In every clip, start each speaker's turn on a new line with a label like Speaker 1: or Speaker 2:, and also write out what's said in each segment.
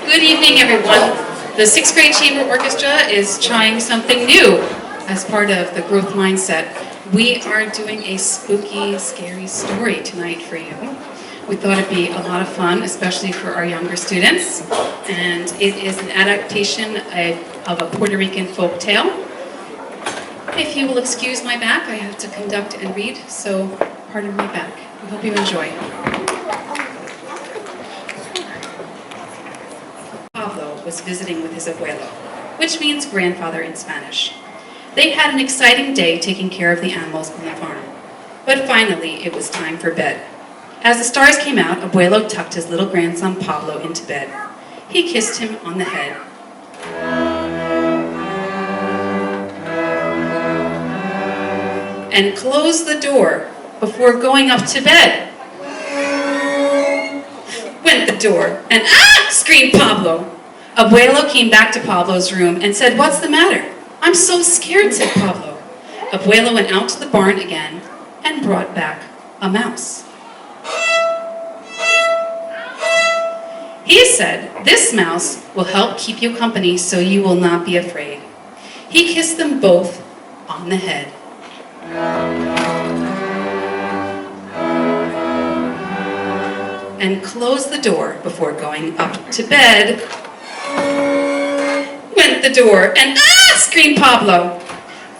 Speaker 1: Good evening, everyone. The 6th grade chamber orchestra is trying something new as part of the growth mindset. We are doing a spooky, scary story tonight for you. We thought it'd be a lot of fun, especially for our younger students. And it is an adaptation of a Puerto Rican folk tale. If you will excuse my back, I have to conduct and read, so pardon my back. I hope you enjoy. Pablo was visiting with his abuelo, which means grandfather in Spanish. They had an exciting day taking care of the animals on the farm. But finally, it was time for bed. As the stars came out, abuelo tucked his little grandson Pablo into bed. He kissed him on the head. And closed the door before going up to bed. Went the door, and ah! Screamed Pablo. Abuelo came back to Pablo's room and said, "What's the matter?" "I'm so scared," said Pablo. Abuelo went out to the barn again and brought back a mouse. He said, "This mouse will help keep you company so you will not be afraid." He kissed them both on the head. And closed the door before going up to bed. Went the door, and ah! Screamed Pablo.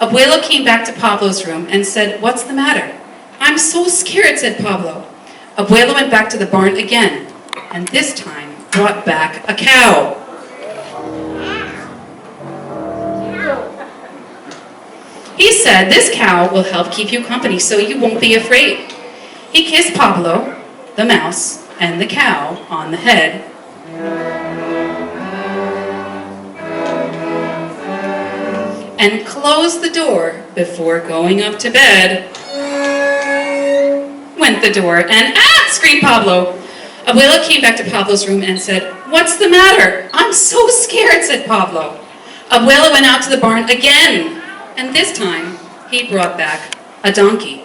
Speaker 1: Abuelo came back to Pablo's room and said, "What's the matter?" "I'm so scared," said Pablo. Abuelo went back to the barn again, and this time brought back a cow. He said, "This cow will help keep you company so you won't be afraid." He kissed Pablo, the mouse, and the cow on the head. And closed the door before going up to bed. Went the door, and ah! Screamed Pablo. Abuela came back to Pablo's room and said, "What's the matter?" "I'm so scared," said Pablo. Abuela went out to the barn again, and this time he brought back a donkey.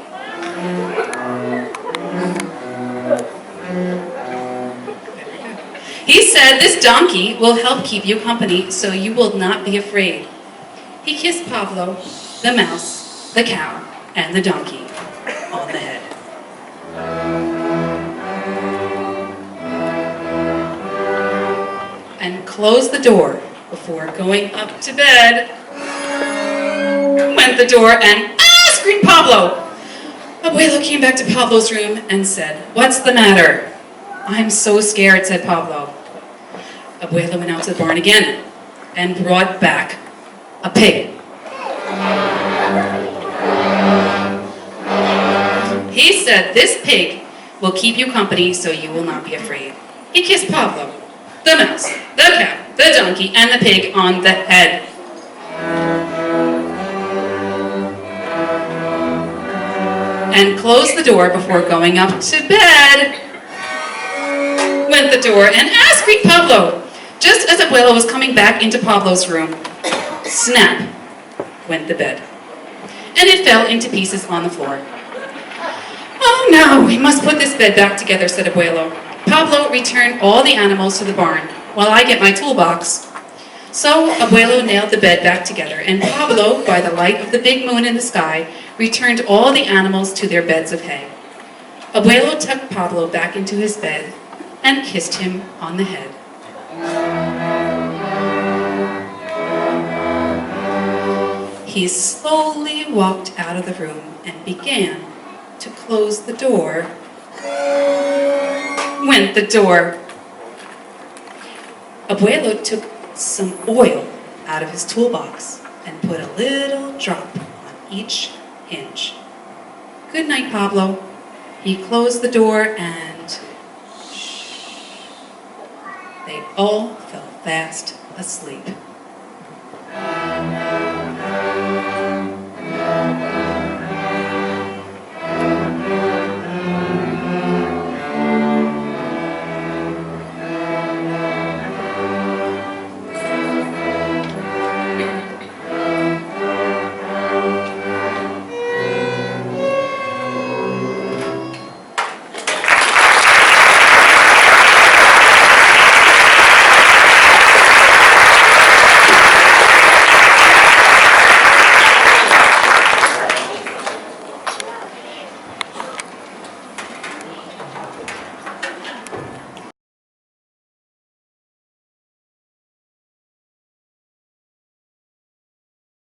Speaker 1: He said, "This donkey will help keep you company so you will not be afraid." He kissed Pablo, the mouse, the cow, and the donkey on the head. And closed the door before going up to bed. Went the door, and ah! Screamed Pablo. Abuelo came back to Pablo's room and said, "What's the matter?" "I'm so scared," said Pablo. Abuelo went out to the barn again and brought back a pig. He said, "This pig will keep you company so you will not be afraid." He kissed Pablo, the mouse, the cow, the donkey, and the pig on the head. And closed the door before going up to bed. Went the door, and ah! Screamed Pablo. Just as Abuelo was coming back into Pablo's room, snap went the bed. And it fell into pieces on the floor. "Oh no, we must put this bed back together," said Abuelo. "Pablo, return all the animals to the barn while I get my toolbox." So Abuelo nailed the bed back together, and Pablo, by the light of the big moon in the sky, returned all the animals to their beds of hay. Abuelo tucked Pablo back into his bed and kissed him on the head. He slowly walked out of the room and began to close the door. Went the door. Abuelo took some oil out of his toolbox and put a little drop on each hinge. "Good night, Pablo." He closed the door and they all fell fast asleep.